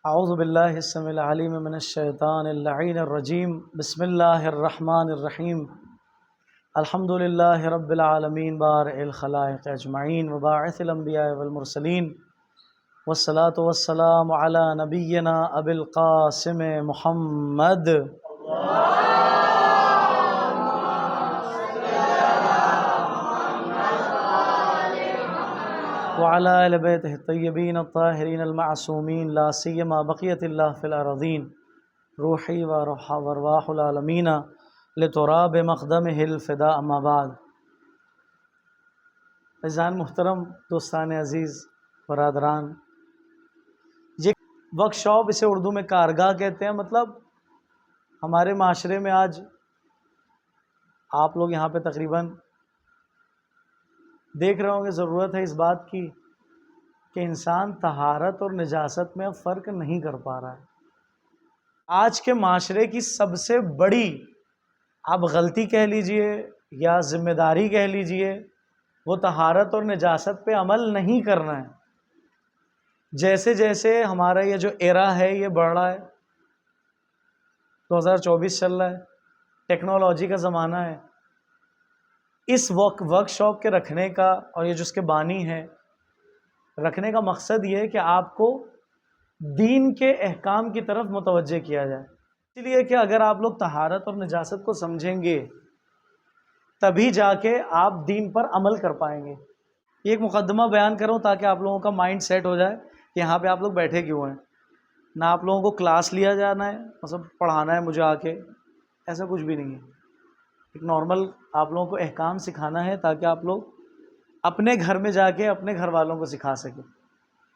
اعوذ باللہ السمیع العلیم من الشیطان اللعین الرجیم بسم اللہ الرحمن الرحیم الحمد للہ رب العالمین بارئ الخلائق اجمعین وباعث الانبیاء والمرسلین والصلاة والسلام علی نبینا ابی القاسم محمد وعلى آل بیتہ الطیبین الطاہرین المعصومین لا سیما بقیت اللہ فی الارضین روحی وارواح العالمین لتراب مقدمہ الفداء اما بعد۔ عزیزان محترم، دوستان عزیز، برادران، یہ ورک شاپ، اسے اردو میں کارگاہ کہتے ہیں۔ مطلب ہمارے معاشرے میں آج آپ لوگ یہاں پہ تقریباً دیکھ رہے ہوں گے، ضرورت ہے اس بات کی کہ انسان طہارت اور نجاست میں اب فرق نہیں کر پا رہا ہے۔ آج کے معاشرے کی سب سے بڑی آپ غلطی کہہ لیجئے یا ذمہ داری کہہ لیجئے، وہ طہارت اور نجاست پہ عمل نہیں کرنا ہے۔ جیسے جیسے ہمارا یہ جو ایرا ہے یہ بڑھ رہا ہے، 2024 چل رہا ہے، ٹیکنالوجی کا زمانہ ہے، اس ورک شاپ کے رکھنے کا اور یہ جو اس کے بانی ہیں رکھنے کا مقصد یہ ہے کہ آپ کو دین کے احکام کی طرف متوجہ کیا جائے۔ اس لیے کہ اگر آپ لوگ طہارت اور نجاست کو سمجھیں گے تبھی جا کے آپ دین پر عمل کر پائیں گے۔ یہ ایک مقدمہ بیان کروں تاکہ آپ لوگوں کا مائنڈ سیٹ ہو جائے کہ یہاں پہ آپ لوگ بیٹھے کیوں ہیں۔ نہ آپ لوگوں کو کلاس لیا جانا ہے، مطلب پڑھانا ہے مجھے آ کے، ایسا کچھ بھی نہیں ہے۔ ایک نارمل آپ لوگوں کو احکام سکھانا ہے تاکہ آپ لوگ اپنے گھر میں جا کے اپنے گھر والوں کو سکھا سکیں،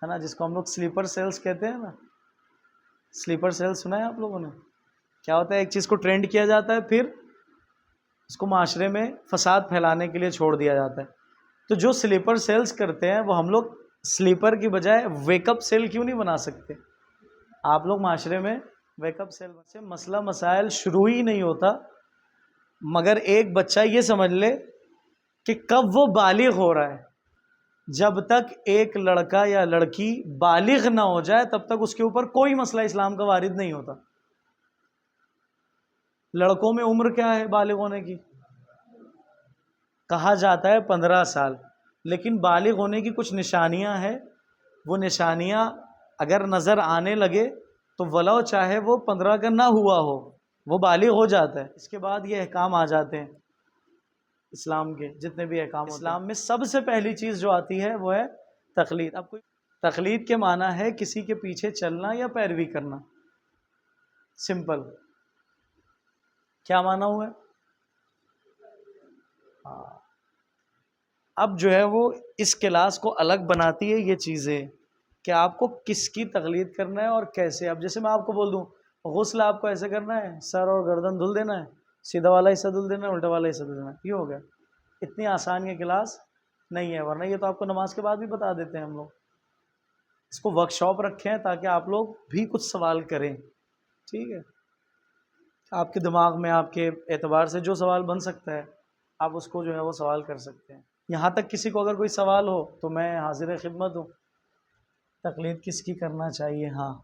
ہے نا، جس کو ہم لوگ سلیپر سیلز کہتے ہیں نا۔ سلیپر سیلز سنا ہے آپ لوگوں نے؟ کیا ہوتا ہے، ایک چیز کو ٹرینڈ کیا جاتا ہے، پھر اس کو معاشرے میں فساد پھیلانے کے لیے چھوڑ دیا جاتا ہے۔ تو جو سلیپر سیلز کرتے ہیں وہ ہم لوگ سلیپر کی بجائے ویک اپ سیل کیوں نہیں بنا سکتے؟ آپ لوگ معاشرے میں ویک اپ سیل سے مسئلہ مسائل شروع ہی نہیں ہوتا مگر ایک بچہ یہ سمجھ لے کہ کب وہ بالغ ہو رہا ہے۔ جب تک ایک لڑکا یا لڑکی بالغ نہ ہو جائے تب تک اس کے اوپر کوئی مسئلہ اسلام کا وارد نہیں ہوتا۔ لڑکوں میں عمر کیا ہے بالغ ہونے کی؟ کہا جاتا ہے 15 سال، لیکن بالغ ہونے کی کچھ نشانیاں ہیں۔ وہ نشانیاں اگر نظر آنے لگے تو ولو چاہے وہ 15 کا نہ ہوا ہو، وہ بالغ ہو جاتا ہے۔ اس کے بعد یہ احکام آ جاتے ہیں اسلام کے، جتنے بھی احکام اسلام میں سب سے پہلی چیز جو آتی ہے وہ ہے تقلید۔ اب کوئی تقلید کے معنی ہے کسی کے پیچھے چلنا یا پیروی کرنا، سمپل۔ کیا معنی ہوا ہے؟ اب جو ہے وہ اس کلاس کو الگ بناتی ہے یہ چیزیں کہ آپ کو کس کی تقلید کرنا ہے اور کیسے۔ اب جیسے میں آپ کو بول دوں غسل آپ کو ایسے کرنا ہے، سر اور گردن دھل دینا ہے، سیدھا والا حصہ دھل دینا ہے، الٹا والا حصہ دھل دینا ہے، یہ ہو گیا۔ اتنی آسان یہ کلاس نہیں ہے، ورنہ یہ تو آپ کو نماز کے بعد بھی بتا دیتے ہیں ہم لوگ۔ اس کو ورک شاپ رکھیں تاکہ آپ لوگ بھی کچھ سوال کریں، ٹھیک ہے؟ آپ کے دماغ میں آپ کے اعتبار سے جو سوال بن سکتا ہے آپ اس کو جو ہے وہ سوال کر سکتے ہیں۔ یہاں تک کسی کو اگر کوئی سوال ہو تو میں حاضر خدمت ہوں۔ تقلید کس کی کرنا چاہیے؟ ہاں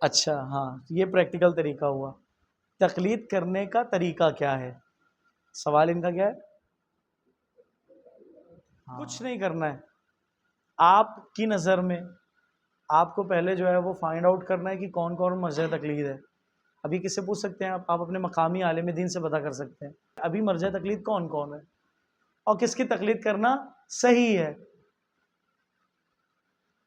اچھا، ہاں یہ پریکٹیکل طریقہ ہوا۔ تقلید کرنے کا طریقہ کیا ہے؟ سوال ان کا کیا ہے؟ کچھ نہیں کرنا ہے۔ آپ کی نظر میں آپ کو پہلے جو ہے وہ فائنڈ آؤٹ کرنا ہے کہ کون کون مرجع تقلید ہے۔ ابھی کس سے پوچھ سکتے ہیں آپ اپنے مقامی عالم دین سے پتہ کر سکتے ہیں ابھی مرجع تقلید کون کون ہے اور کس کی تقلید کرنا صحیح ہے۔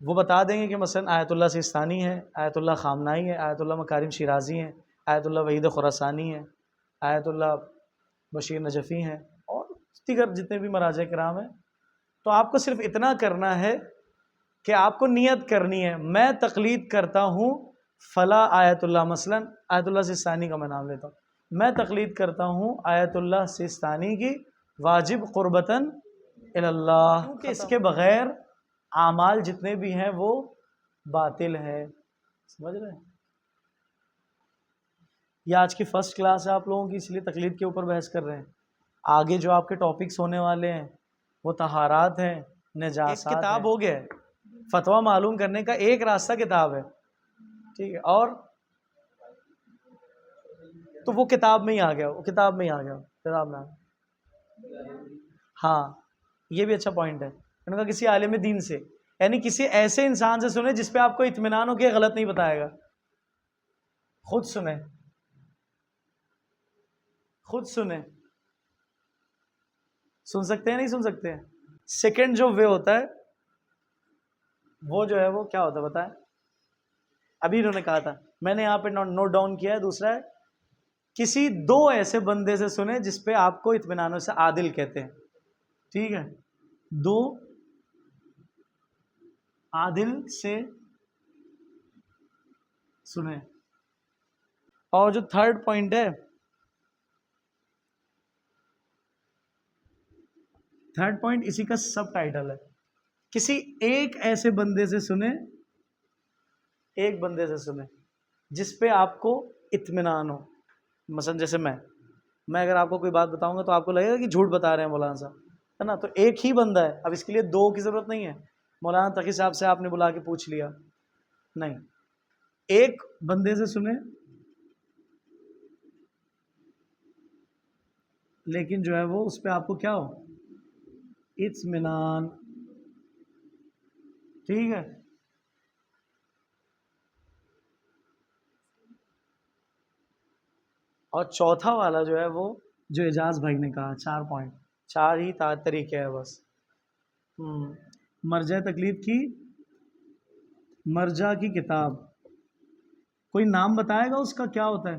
وہ بتا دیں گے کہ مثلا آیت اللہ سیستانی ہے، آیت اللہ خامنائی ہے، آیت اللہ مکارم شیرازی ہیں، آیت اللہ وحید خراسانی ہے، آیت اللہ بشیر نجفی ہیں، اور دیگر جتنے بھی مراجع کرام ہیں۔ تو آپ کو صرف اتنا کرنا ہے کہ آپ کو نیت کرنی ہے، میں تقلید کرتا ہوں فلاں آیت اللہ، مثلا آیت اللہ سیستانی کا میں نام لیتا ہوں، میں تقلید کرتا ہوں آیت اللہ سیستانی کی واجب قربتاً اللہ، کیونکہ اس کے بغیر اعمال جتنے بھی ہیں وہ باطل ہے۔ سمجھ رہے ہیں؟ یہ آج کی فرسٹ کلاس ہے آپ لوگوں کی، اس لیے تقلید کے اوپر بحث کر رہے ہیں۔ آگے جو آپ کے ٹاپکس ہونے والے ہیں وہ طہارات ہیں، نجاست۔ ایک کتاب ہو گیا ہے فتویٰ معلوم کرنے کا ایک راستہ کتاب ہے، ٹھیک ہے، اور تو وہ کتاب میں ہی آ گیا، وہ کتاب میں ہی آ گیا، کتاب میں آ گیا۔ ہاں یہ بھی اچھا پوائنٹ ہے، انہوں نے کہا کسی عالم دین سے، یعنی کسی ایسے انسان سے سنیں جس پہ آپ کو اطمینان ہو کہ غلط نہیں بتائے گا، خود سنیں، خود سنیں، سن سکتے ہیں نہیں سن سکتے ہیں۔ سیکنڈ جو وے ہوتا ہے وہ جو ہے وہ کیا ہوتا ہے بتائیں؟ ابھی انہوں نے کہا تھا، میں نے یہاں پہ نوٹ ڈاؤن کیا ہے، دوسرا ہے کسی دو ایسے بندے سے سنیں جس پہ آپ کو اطمینان سے عادل کہتے ہیں، ٹھیک ہے، دو عادل سے سنیں۔ اور جو تھرڈ پوائنٹ ہے، تھرڈ پوائنٹ اسی کا سب ٹائٹل ہے، کسی ایک ایسے بندے سے سنیں، ایک بندے سے سنیں جس پہ آپ کو اطمینان ہو۔ مثلا جیسے میں اگر آپ کو کوئی بات بتاؤں گا تو آپ کو لگے گا کہ جھوٹ بتا رہے ہیں مولانا صاحب، ہے نا، تو ایک ہی بندہ ہے، اب اس کے لیے دو کی ضرورت نہیں ہے، مولانا تقی صاحب سے آپ نے بلا کے پوچھ لیا، نہیں، ایک بندے سے سنیں لیکن جو ہے وہ اس پہ آپ کو کیا ہو، اطمینان، ٹھیک ہے۔ اور چوتھا والا جو ہے وہ جو اعجاز بھائی نے کہا، 4 پوائنٹ، 4 ہی طریقے ہیں بس۔ مرجع تقلید کی، مرجع کی کتاب، کوئی نام بتائے گا اس کا کیا ہوتا ہے؟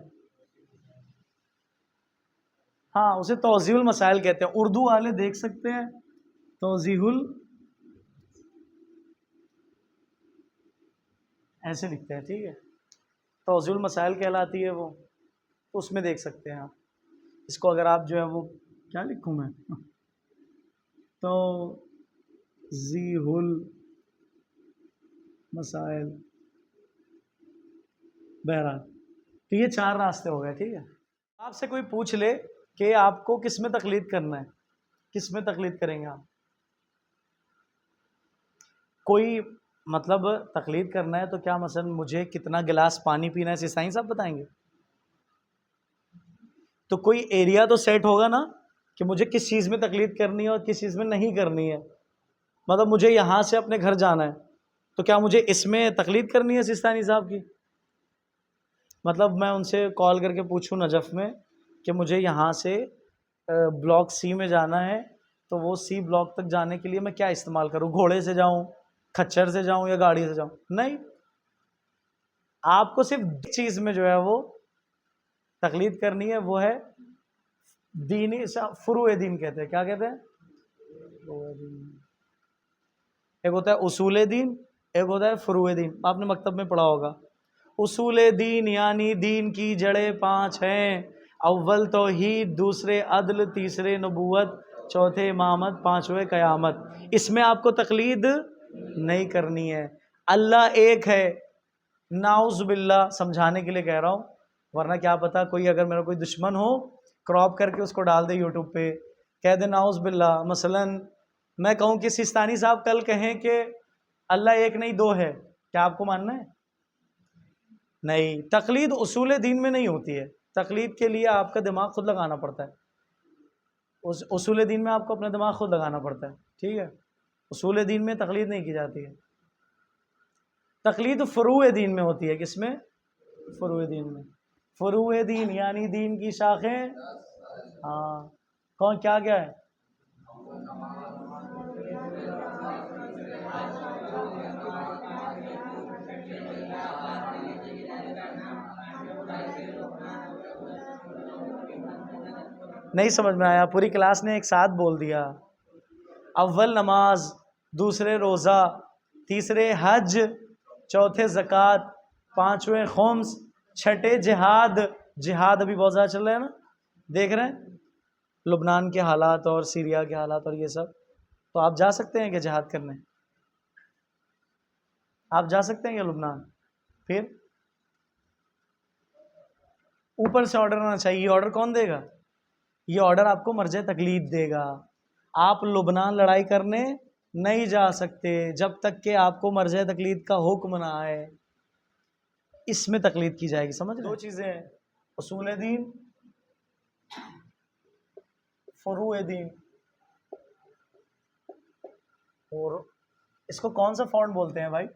ہاں اسے توضیح المسائل کہتے ہیں، اردو والے دیکھ سکتے ہیں، توضیح ایسے لکھتے ہیں، ٹھیک ہے، توضیح المسائل کہلاتی ہے وہ، تو اس میں دیکھ سکتے ہیں آپ اس کو۔ اگر آپ جو ہے وہ کیا لکھوں میں، توضیح المسائل، بہرحال تو یہ 4 راستے ہو گئے، ٹھیک ہے۔ آپ سے کوئی پوچھ لے کہ آپ کو کس میں تقلید کرنا ہے، کس میں تقلید کریں گے آپ، کوئی مطلب تقلید کرنا ہے تو کیا مثلا مجھے کتنا گلاس پانی پینا ہے سائیں صاحب بتائیں گے؟ تو کوئی ایریا تو سیٹ ہوگا نا کہ مجھے کس چیز میں تقلید کرنی ہے اور کس چیز میں نہیں کرنی ہے، مطلب مجھے یہاں سے اپنے گھر جانا ہے تو کیا مجھے اس میں تقلید کرنی ہے سستانی صاحب کی؟ مطلب میں ان سے کال کر کے پوچھوں نجف میں کہ مجھے یہاں سے بلاک سی میں جانا ہے، تو وہ سی بلاک تک جانے کے لیے میں کیا استعمال کروں، گھوڑے سے جاؤں، کھچر سے جاؤں یا گاڑی سے جاؤں؟ نہیں، آپ کو صرف چیز میں جو ہے وہ تقلید کرنی ہے، وہ ہے دینی، فروع دین کہتے ہیں، کیا کہتے ہیں؟ ایک ہوتا ہے اصول دین، ایک ہوتا ہے فروع دین، آپ نے مکتب میں پڑھا ہوگا۔ اصول دین یعنی دین کی جڑیں 5 ہیں، اول توحید، دوسرے عدل، تیسرے نبوت، چوتھے امامت، 5ویں قیامت۔ اس میں آپ کو تقلید نہیں کرنی ہے، اللہ ایک ہے، نعوذ باللہ، سمجھانے کے لیے کہہ رہا ہوں، ورنہ کیا پتا کوئی اگر میرا کوئی دشمن ہو کراپ کر کے اس کو ڈال دے یوٹیوب پہ، کہہ دے نعوذ باللہ، مثلا میں کہوں کہ سستانی صاحب کل کہیں کہ اللہ ایک نہیں 2 ہے، کیا آپ کو ماننا ہے؟ نہیں، تقلید اصول دین میں نہیں ہوتی ہے، تقلید کے لیے آپ کا دماغ خود لگانا پڑتا ہے، اس اصول دین میں آپ کو اپنا دماغ خود لگانا پڑتا ہے، ٹھیک ہے، اصول دین میں تقلید نہیں کی جاتی ہے، تقلید فروع دین میں ہوتی ہے، کس میں؟ فروع دین میں، فروع دین یعنی دین کی شاخیں، ہاں، کون کیا ہے؟ نہیں سمجھ میں آیا، پوری کلاس نے ایک ساتھ بول دیا، اول نماز، دوسرے روزہ، تیسرے حج، چوتھے زکوٰۃ، 5ویں خمس، چھٹے جہاد، جہاد ابھی بہت زیادہ چل رہا ہے نا، دیکھ رہے ہیں لبنان کے حالات اور سیریا کے حالات اور یہ سب، تو آپ جا سکتے ہیں کہ جہاد کرنے؟ آپ جا سکتے ہیں کہ لبنان؟ پھر اوپر سے آرڈر آنا چاہیے، یہ آرڈر کون دے گا؟ یہ آرڈر آپ کو مرجع تقلید دے گا۔ آپ لبنان لڑائی کرنے نہیں جا سکتے جب تک کہ آپ کو مرجع تقلید کا حکم نہ آئے، اس میں تقلید کی جائے گی. سمجھ رہے ہیں؟ دو چیزیں ہیں، اصول دین، فروع دین. اور اس کو کون سا فونٹ بولتے ہیں بھائی؟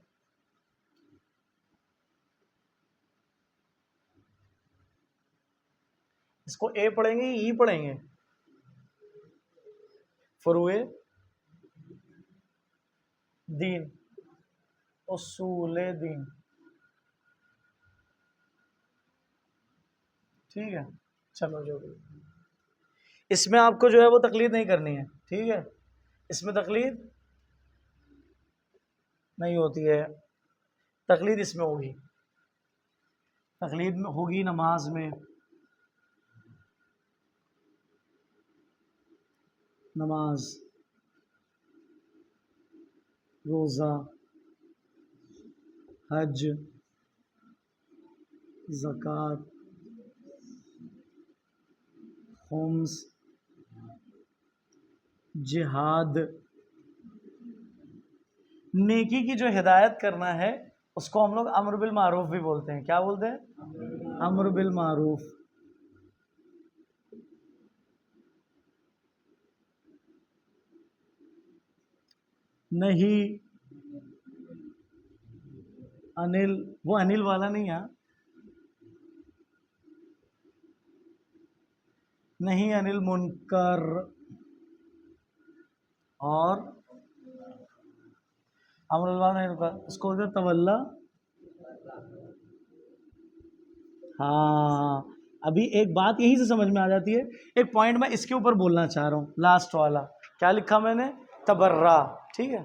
اس کو اے پڑھیں گے ای پڑھیں گے؟ فروع دین، اصول دین. ٹھیک ہے، چلو جو بھی. اس میں آپ کو جو ہے وہ تقلید نہیں کرنی ہے. ٹھیک ہے، اس میں تقلید نہیں ہوتی ہے. تقلید اس میں ہوگی، تقلید میں ہوگی نماز میں، نماز، روزہ، حج، زکوٰۃ، خمس، جہاد. نیکی کی جو ہدایت کرنا ہے اس کو ہم لوگ امر بالمعروف بھی بولتے ہیں. کیا بولتے ہیں؟ امر بالمعروف. نہیں انل، وہ انل والا نہیں ہے. نہیں انل منکر، اور امر بالمعروف اس کو ہوتا تولا. ہاں، ابھی ایک بات یہیں سے سمجھ میں آ جاتی ہے. ایک پوائنٹ میں اس کے اوپر بولنا چاہ رہا ہوں، لاسٹ والا. کیا لکھا میں نے؟ تبرہ. ٹھیک ہے،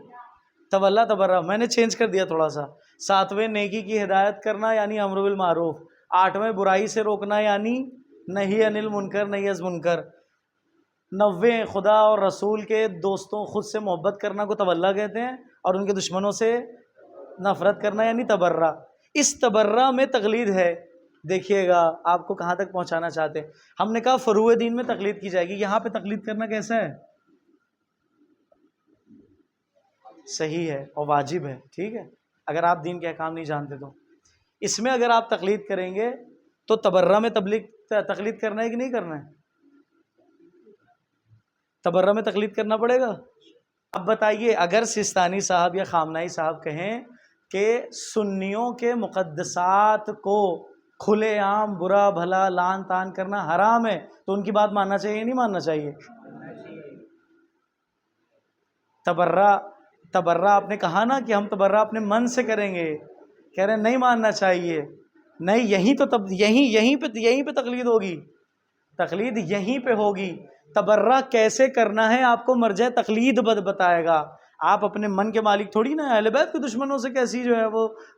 تولا تبرہ میں نے چینج کر دیا تھوڑا سا. 7ویں نیکی کی ہدایت کرنا یعنی امر بالمعروف. 8ویں برائی سے روکنا یعنی نہیں انل منکر، نہیں از منکر. 90 خدا اور رسول کے دوستوں خود سے محبت کرنا کو تولا کہتے ہیں، اور ان کے دشمنوں سے نفرت کرنا یعنی تبرہ. اس تبرہ میں تقلید ہے. دیکھیے گا آپ کو کہاں تک پہنچانا چاہتے ہیں. ہم نے کہا فروع دین میں تقلید کی جائے گی. یہاں پہ تقلید کرنا کیسا ہے؟ صحیح ہے اور واجب ہے. ٹھیک ہے، اگر آپ دین کے احکام نہیں جانتے تو. اس میں اگر آپ تقلید کریں گے تو تبرہ میں تقلید کرنا ہے کہ نہیں کرنا ہے؟ تبرہ میں تقلید کرنا پڑے گا. اب بتائیے، اگر سستانی صاحب یا خامنائی صاحب کہیں کہ سنیوں کے مقدسات کو کھلے عام برا بھلا لان تان کرنا حرام ہے، تو ان کی بات ماننا چاہیے یا نہیں ماننا چاہیے؟ تبرہ آپ نے کہا نا کہ ہم تبرہ اپنے من سے کریں گے، کہہ رہے ہیں نہیں ماننا چاہیے. نہیں، یہیں پہ تقلید ہوگی. تقلید یہیں پہ ہوگی. تبرہ کیسے کرنا ہے آپ کو مرجع تقلید بتائے گا. آپ اپنے من کے مالک تھوڑی نا. اہل بیت کے دشمنوں سے کیسی جو ہے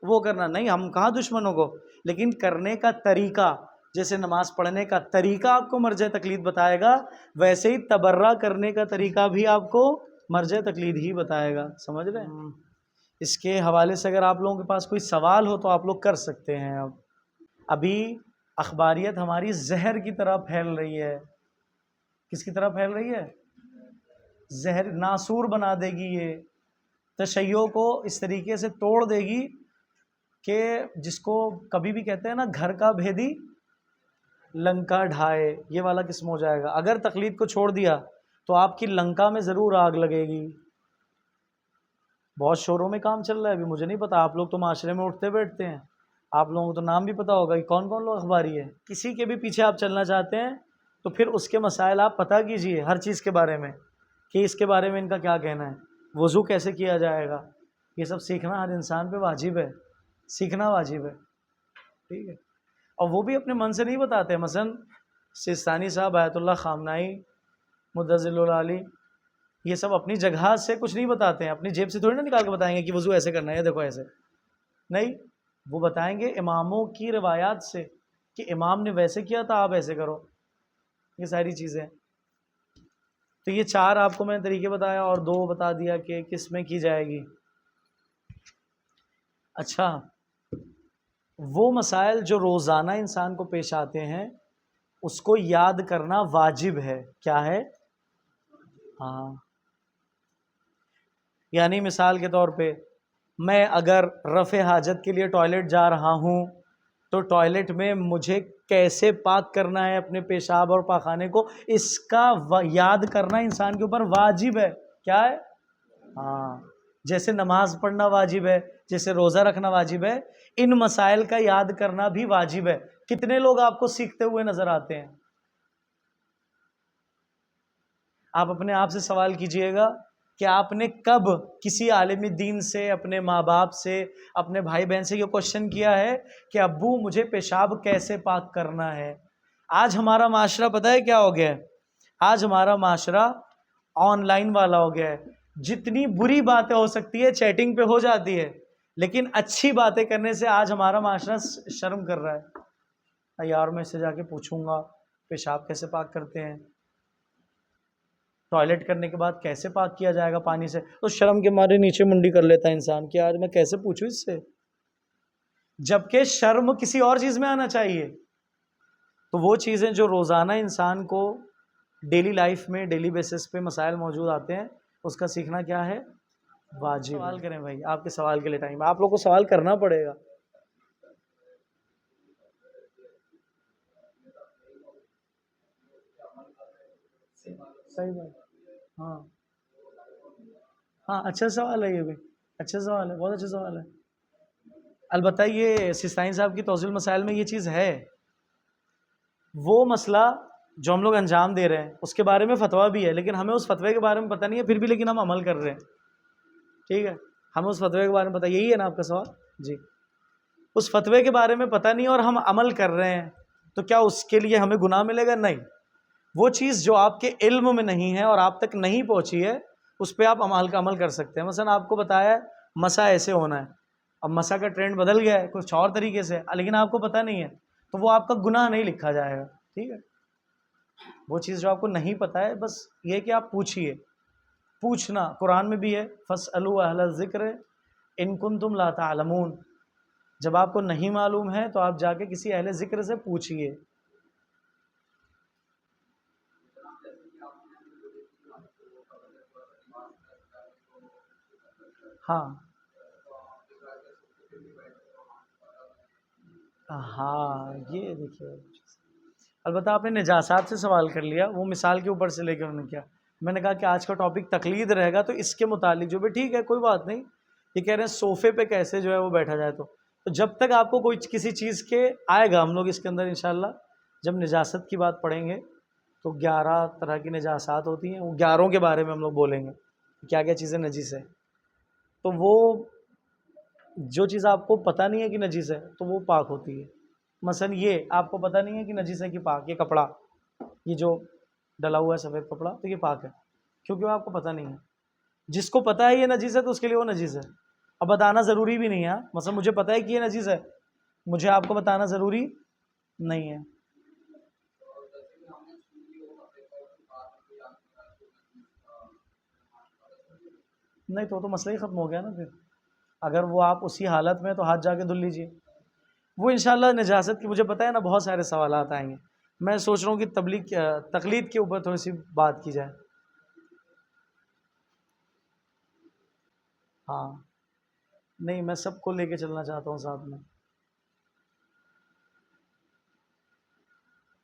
وہ کرنا. نہیں، ہم کہاں دشمنوں کو، لیکن کرنے کا طریقہ، جیسے نماز پڑھنے کا طریقہ آپ کو مرجع تقلید بتائے گا، ویسے ہی تبرہ کرنے کا طریقہ بھی آپ کو مرجع تقلید ہی بتائے گا. سمجھ رہے ہیں؟ اس کے حوالے سے اگر آپ لوگوں کے پاس کوئی سوال ہو تو آپ لوگ کر سکتے ہیں. ابھی اخباریت ہماری زہر کی طرح پھیل رہی ہے. کس کی طرح پھیل رہی ہے؟ زہر. ناسور بنا دے گی یہ. تشیع کو اس طریقے سے توڑ دے گی کہ جس کو کبھی بھی کہتے ہیں نا گھر کا بھیدی لنکا ڈھائے، یہ والا قسم ہو جائے گا. اگر تقلید کو چھوڑ دیا تو آپ کی لنکا میں ضرور آگ لگے گی. بہت شوروں میں کام چل رہا ہے. ابھی مجھے نہیں پتا، آپ لوگ تو معاشرے میں اٹھتے بیٹھتے ہیں، آپ لوگوں کو تو نام بھی پتا ہوگا کہ کون کون لوگ اخباری ہے. کسی کے بھی پیچھے آپ چلنا چاہتے ہیں تو پھر اس کے مسائل آپ پتہ کیجئے ہر چیز کے بارے میں، کہ اس کے بارے میں ان کا کیا کہنا ہے، وضو کیسے کیا جائے گا. یہ سب سیکھنا ہر انسان پہ واجب ہے، سیکھنا واجب ہے. ٹھیک ہے، اور وہ بھی اپنے من سے نہیں بتاتے. مثلا سستانی صاحب، آیت اللہ خامنائی، مدظل العالی، یہ سب اپنی جگہ سے کچھ نہیں بتاتے ہیں. اپنی جیب سے تھوڑی نا نکال کے بتائیں گے کہ وضو ایسے کرنا ہے، دیکھو ایسے نہیں. وہ بتائیں گے اماموں کی روایات سے کہ امام نے ویسے کیا تھا، آپ ایسے کرو. یہ ساری چیزیں. تو یہ 4 آپ کو میں نے طریقے بتایا اور 2 بتا دیا کہ کس میں کی جائے گی. اچھا، وہ مسائل جو روزانہ انسان کو پیش آتے ہیں اس کو یاد کرنا واجب ہے. کیا ہے؟ ہاں، یعنی مثال کے طور پہ میں اگر رفع حاجت کے لیے ٹوائلٹ جا رہا ہوں تو ٹوائلٹ میں مجھے کیسے پاک کرنا ہے اپنے پیشاب اور پاخانے کو، اس کا یاد کرنا انسان کے اوپر واجب ہے. کیا ہے؟ ہاں، جیسے نماز پڑھنا واجب ہے، جیسے روزہ رکھنا واجب ہے، ان مسائل کا یاد کرنا بھی واجب ہے. کتنے لوگ آپ کو سیکھتے ہوئے نظر آتے ہیں؟ آپ اپنے آپ سے سوال کیجئے گا کہ آپ نے کب کسی عالم دین سے، اپنے ماں باپ سے، اپنے بھائی بہن سے یہ کوشچن کیا ہے کہ ابو مجھے پیشاب کیسے پاک کرنا ہے؟ آج ہمارا معاشرہ پتہ ہے کیا ہو گیا ہے؟ آج ہمارا معاشرہ آن لائن والا ہو گیا ہے. جتنی بری باتیں ہو سکتی ہے چیٹنگ پہ ہو جاتی ہے، لیکن اچھی باتیں کرنے سے آج ہمارا معاشرہ شرم کر رہا ہے. یار میں اس سے جا کے پوچھوں گا پیشاب کیسے پاک کرتے ہیں، ٹوائلٹ کرنے کے بعد کیسے پاک کیا جائے گا پانی سے، تو شرم کے مارے نیچے منڈی کر لیتا ہے انسان کہ یار میں کیسے پوچھوں اس سے، جبکہ شرم کسی اور چیز میں آنا چاہیے. تو وہ چیزیں جو روزانہ انسان کو ڈیلی لائف میں ڈیلی بیسس پہ مسائل موجود آتے ہیں، اس کا سیکھنا کیا ہے؟ واجب. سوال کریں بھائی، آپ کے سوال کے لیے ٹائم، آپ لوگ کو سوال کرنا پڑے گا. صحیح بات. ہاں ہاں، اچھا سوال ہے یہ بھی، اچھا سوال ہے، بہت اچھا سوال ہے. البتہ یہ سسطائن صاحب کی توضیح المسائل میں یہ چیز ہے. وہ مسئلہ جو ہم لوگ انجام دے رہے ہیں اس کے بارے میں فتویٰ بھی ہے، لیکن ہمیں اس فتوے کے بارے میں پتہ نہیں ہے، پھر بھی لیکن ہم عمل کر رہے ہیں. ٹھیک ہے، ہمیں اس فتوے کے بارے میں پتہ، یہی ہے نا آپ کا سوال؟ جی. اس فتوے کے بارے میں پتہ نہیں اور ہم عمل کر رہے ہیں، تو کیا اس کے لیے ہمیں گناہ ملے گا؟ نہیں. وہ چیز جو آپ کے علم میں نہیں ہے اور آپ تک نہیں پہنچی ہے، اس پہ آپ عمل کر سکتے ہیں. مثلا آپ کو بتایا ہے مسا ایسے ہونا ہے، اب مسا کا ٹرینڈ بدل گیا ہے کچھ اور طریقے سے، لیکن آپ کو پتہ نہیں ہے، تو وہ آپ کا گناہ نہیں لکھا جائے گا. ٹھیک ہے، وہ چیز جو آپ کو نہیں پتہ ہے، بس یہ کہ آپ پوچھیے. پوچھنا قرآن میں بھی ہے، فَاسْأَلُوا أَهْلَ الذِّكْرِ إِن كُنتُمْ لَا تَعْلَمُونَ. جب آپ کو نہیں معلوم ہے تو آپ جا کے کسی اہل ذکر سے پوچھیے. ہاں ہاں، یہ دیکھیے، البتہ آپ نے نجاسات سے سوال کر لیا، وہ مثال کے اوپر سے لے کے انہوں نے کیا. میں نے کہا کہ آج کا ٹاپک تقلید رہے گا، تو اس کے متعلق جو بھی ٹھیک ہے کوئی بات نہیں. یہ کہہ رہے ہیں صوفے پہ کیسے جو ہے وہ بیٹھا جائے، تو جب تک آپ کو کوئی کسی چیز کے آئے گا، ہم لوگ اس کے اندر انشاءاللہ جب نجاست کی بات پڑھیں گے تو 11 طرح کی نجاسات ہوتی ہیں، وہ 11 کے بارے میں ہم لوگ بولیں گے کیا کیا چیزیں نجیس ہے. تو وہ جو چیز آپ کو پتہ نہیں ہے کہ نجیس ہے تو وہ پاک ہوتی ہے. مثلا یہ آپ کو پتہ نہیں ہے کہ نجیس ہے کہ پاک، یہ کپڑا، یہ جو ڈلا ہوا ہے سفید کپڑا، تو یہ پاک ہے کیونکہ وہ آپ کو پتہ نہیں ہے. جس کو پتہ ہے یہ نجیس ہے تو اس کے لیے وہ نجیس ہے. اب بتانا ضروری بھی نہیں ہے. مثلا مجھے پتہ ہے کہ یہ نجیس ہے، مجھے آپ کو بتانا ضروری نہیں ہے. نہیں تو مسئلہ ہی ختم ہو گیا نا پھر. اگر وہ آپ اسی حالت میں تو ہاتھ جا کے دھل لیجیے. وہ انشاءاللہ نجاست کی مجھے پتہ ہے نا بہت سارے سوالات آئیں گے. میں سوچ رہا ہوں کہ تقلید کے اوپر تھوڑی سی بات کی جائے. ہاں نہیں، میں سب کو لے کے چلنا چاہتا ہوں ساتھ میں.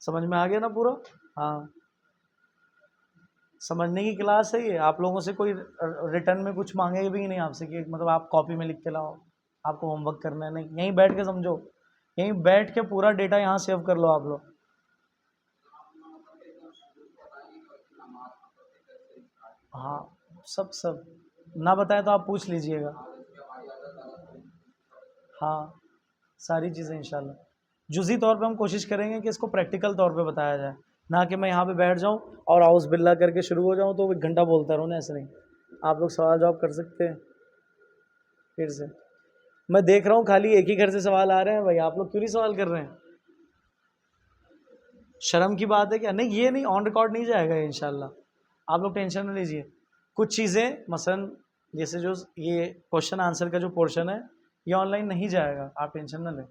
سمجھ میں آ گیا نا پورا؟ ہاں، سمجھنے کی کلاس ہے یہ. آپ لوگوں سے کوئی ریٹرن میں کچھ مانگے بھی نہیں آپ سے کہ مطلب آپ کاپی میں لکھ کے لاؤ، آپ کو ہوم ورک کرنا ہے. نہیں، یہیں بیٹھ کے سمجھو، یہیں بیٹھ کے پورا ڈیٹا یہاں سیو کر لو آپ لوگ. ہاں، سب نہ بتائیں تو آپ پوچھ لیجئے گا. ہاں، ساری چیزیں انشاءاللہ جزئی طور پہ ہم کوشش کریں گے کہ اس کو پریکٹیکل طور پہ بتایا جائے، نہ کہ میں یہاں پہ بیٹھ جاؤں اور اعوذ باللہ کر کے شروع ہو جاؤں تو 1 گھنٹہ بولتا رہوں نا. ایسے نہیں. آپ لوگ سوال جواب کر سکتے ہیں پھر سے. میں دیکھ رہا ہوں خالی ایک ہی گھر سے سوال آ رہے ہیں. بھائی آپ لوگ کیوں نہیں سوال کر رہے ہیں؟ شرم کی بات ہے کیا؟ نہیں، یہ نہیں، آن ریکارڈ نہیں جائے گا انشاءاللہ. آپ لوگ ٹینشن نہ لیجیے. کچھ چیزیں مثلا جیسے جو یہ کوشچن آنسر کا جو پورشن ہے یہ آن لائن نہیں جائے گا، آپ ٹینشن نہ لیں.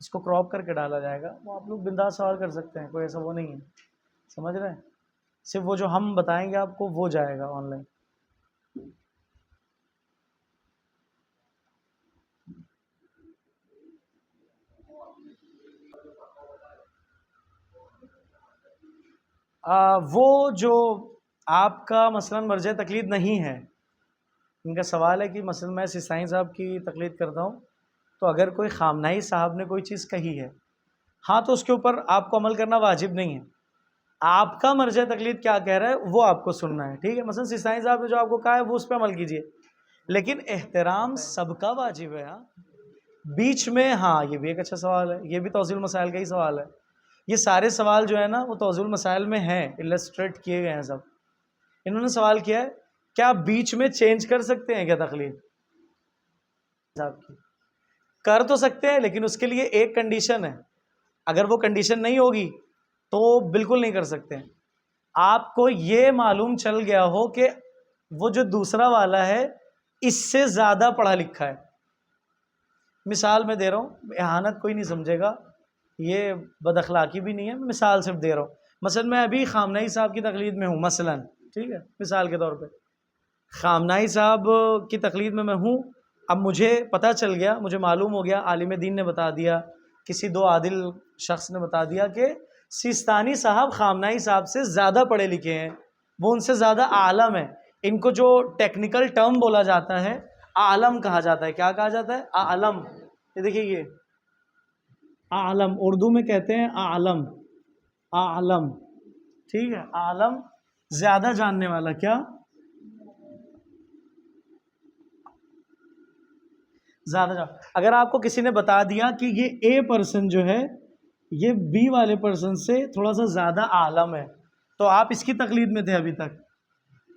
اس کو کراپ کر کے ڈالا جائے گا، وہ آپ لوگ بنداس سوال کر سکتے ہیں، کوئی ایسا وہ نہیں ہے. سمجھ رہے ہیں؟ صرف وہ جو ہم بتائیں گے آپ کو وہ جائے گا آن لائن. وہ جو آپ کا مثلا مرجع تقلید نہیں ہے، ان کا سوال ہے کہ مثلا میں سستانی صاحب کی تقلید کرتا ہوں، تو اگر کوئی خامنہئی صاحب نے کوئی چیز کہی ہے، ہاں تو اس کے اوپر آپ کو عمل کرنا واجب نہیں ہے، آپ کا مرجع تقلید کیا کہہ رہا ہے وہ آپ کو سننا ہے، ٹھیک ہے؟ مثلا سستانی صاحب نے جو آپ کو کہا ہے وہ اس پہ عمل کیجئے، لیکن احترام سب کا واجب ہے۔ ہاں بیچ میں، ہاں یہ بھی ایک اچھا سوال ہے، یہ بھی توضیح المسائل کا ہی سوال ہے۔ یہ سارے سوال جو ہے نا وہ توضیح المسائل میں ہیں، السٹریٹ کیے گئے ہیں سب۔ انہوں نے سوال کیا ہے کیا آپ بیچ میں چینج کر سکتے ہیں کیا تقلید صاحب کی؟ کر تو سکتے ہیں، لیکن اس کے لیے ایک کنڈیشن ہے، اگر وہ کنڈیشن نہیں ہوگی تو بالکل نہیں کر سکتے۔ آپ کو یہ معلوم چل گیا ہو کہ وہ جو دوسرا والا ہے اس سے زیادہ پڑھا لکھا ہے۔ مثال میں دے رہا ہوں، اہانت کوئی نہیں سمجھے گا، یہ بد اخلاقی بھی نہیں ہے، میں مثال صرف دے رہا ہوں۔ مثلا میں ابھی خامنہئی صاحب کی تقلید میں ہوں، مثلا، ٹھیک ہے، مثال کے طور پہ خامنہئی صاحب کی تقلید میں ہوں۔ اب مجھے پتہ چل گیا، مجھے معلوم ہو گیا، عالم دین نے بتا دیا، کسی دو عادل شخص نے بتا دیا کہ سیستانی صاحب خامنہئی صاحب سے زیادہ پڑھے لکھے ہیں، وہ ان سے زیادہ عالم ہیں۔ ان کو جو ٹیکنیکل ٹرم بولا جاتا ہے عالم کہا جاتا ہے۔ کیا کہا جاتا ہے؟ عالم۔ یہ دیکھیے، یہ عالم اردو میں کہتے ہیں عالم، عالم، ٹھیک ہے، عالم زیادہ جاننے والا، کیا زیادہ جان۔ اگر آپ کو کسی نے بتا دیا کہ یہ اے پرسن جو ہے یہ بی والے پرسن سے تھوڑا سا زیادہ عالم ہے، تو آپ اس کی تقلید میں تھے ابھی تک،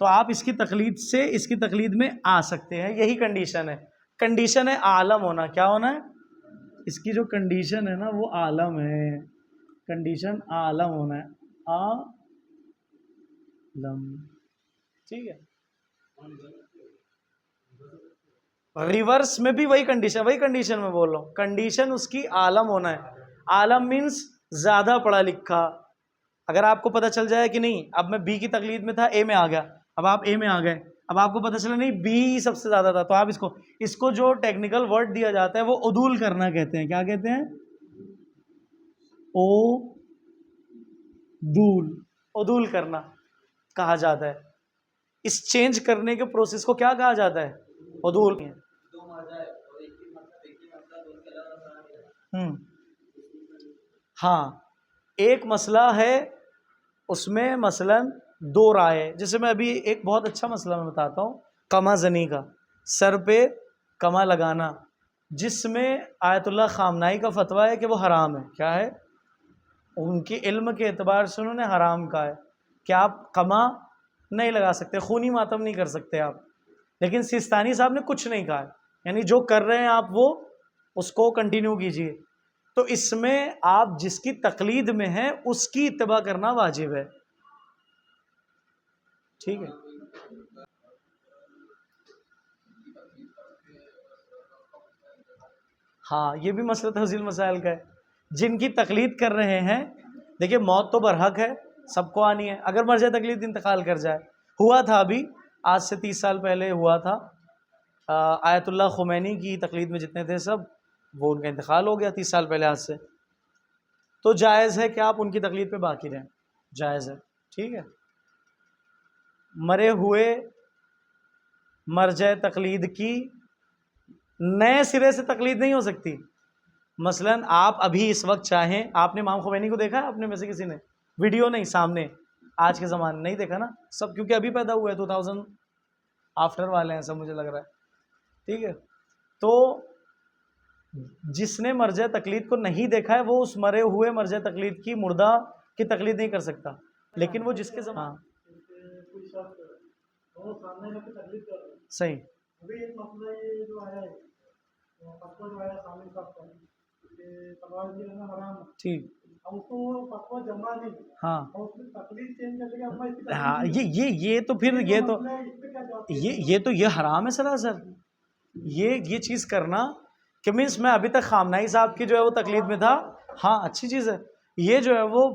تو آپ اس کی تقلید سے اس کی تقلید میں آ سکتے ہیں۔ یہی کنڈیشن ہے، کنڈیشن ہے عالم ہونا۔ کیا ہونا ہے؟ اس کی جو کنڈیشن ہے نا وہ عالم ہے، کنڈیشن عالم ہونا ہے، عالم، ٹھیک ہے۔ ریورس میں بھی وہی کنڈیشن میں بول رہا ہوں، کنڈیشن اس کی عالم ہونا ہے۔ عالم مینس زیادہ پڑھا لکھا۔ اگر آپ کو پتہ چل جائے کہ نہیں، اب میں بی کی تقلید میں تھا، اے میں آ گیا، اب آپ اے میں آ گئے، اب آپ کو پتہ چلا نہیں بی سب سے زیادہ تھا، تو آپ اس کو جو ٹیکنیکل ورڈ دیا جاتا ہے وہ عدول کرنا کہتے ہیں۔ کیا کہتے ہیں؟ عدول کرنا کہا جاتا ہے۔ اس چینج کرنے کے پروسیس کو کیا کہا جاتا ہے؟ عدول۔ ہاں، ایک مسئلہ ہے اس میں مثلا دو رائے، جیسے میں ابھی ایک بہت اچھا مسئلہ میں بتاتا ہوں، کما زنی کا، سر پہ کما لگانا، جس میں آیت اللہ خامنہئی کا فتویٰ ہے کہ وہ حرام ہے۔ کیا ہے؟ ان کے علم کے اعتبار سے انہوں نے حرام کہا ہے کہ آپ کما نہیں لگا سکتے، خونی ماتم نہیں کر سکتے آپ، لیکن سیستانی صاحب نے کچھ نہیں کہا ہے، یعنی جو کر رہے ہیں آپ وہ اس کو کنٹینیو کیجئے۔ تو اس میں آپ جس کی تقلید میں ہیں اس کی اتباع کرنا واجب ہے، ٹھیک ہے۔ ہاں یہ بھی مسئلہ تفصیل مسائل کا ہے، جن کی تقلید کر رہے ہیں، دیکھیں موت تو برحق ہے، سب کو آنی ہے، اگر مرجع تقلید انتقال کر جائے، ہوا تھا ابھی آج سے 30 سال پہلے ہوا تھا، آیت اللہ خمینی کی تقلید میں جتنے تھے سب، وہ ان کا انتقال ہو گیا 30 سال پہلے آج سے، تو جائز ہے کہ آپ ان کی تقلید پہ باقی رہیں، جائز ہے، ٹھیک ہے۔ مرے ہوئے مرجع تقلید کی نئے سرے سے تقلید نہیں ہو سکتی۔ مثلا آپ ابھی اس وقت چاہیں، آپ نے امام خمینی کو دیکھا ہے اپنے میں سے کسی نے؟ ویڈیو نہیں، سامنے، آج کے زمانے نہیں دیکھا نا سب، کیونکہ ابھی پیدا ہوئے ہیں 2000 آفٹر والے ہیں سب، مجھے لگ رہا ہے، ٹھیک ہے۔ تو جس نے مرجع تقلید کو نہیں دیکھا ہے وہ اس مرے ہوئے مرجع تقلید کی، مردہ کی تقلید نہیں کر سکتا، لیکن وہ جس کے زمان صحیح، ٹھیک، ہاں ہاں، یہ تو پھر یہ حرام ہے سراسر، یہ چیز کرنا کہ مینس میں ابھی تک خامنہئی صاحب کی جو ہے وہ تقلید میں تھا، ہاں اچھی چیز ہے، یہ جو ہے وہ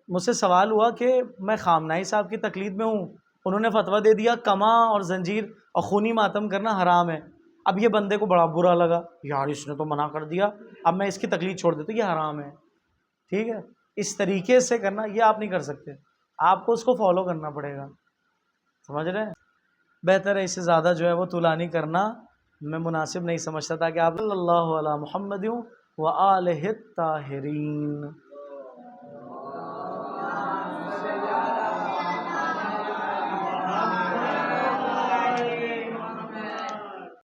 مجھ سے سوال ہوا کہ میں خامنہئی صاحب کی تقلید میں ہوں، انہوں نے فتویٰ دے دیا کما اور زنجیر اور خونی ماتم کرنا حرام ہے، اب یہ بندے کو بڑا برا لگا، یار اس نے تو منع کر دیا، اب میں اس کی تقلید چھوڑ دیتا، یہ حرام ہے، ٹھیک ہے۔ اس طریقے سے کرنا یہ آپ نہیں کر سکتے، آپ کو اس کو فالو کرنا پڑے گا، سمجھ رہے ہیں؟ بہتر ہے، اس سے زیادہ جو ہے وہ طولانی کرنا میں مناسب نہیں سمجھتا، تاکہ آپ صلی اللہ علیہ محمد و آلہ الطاہرین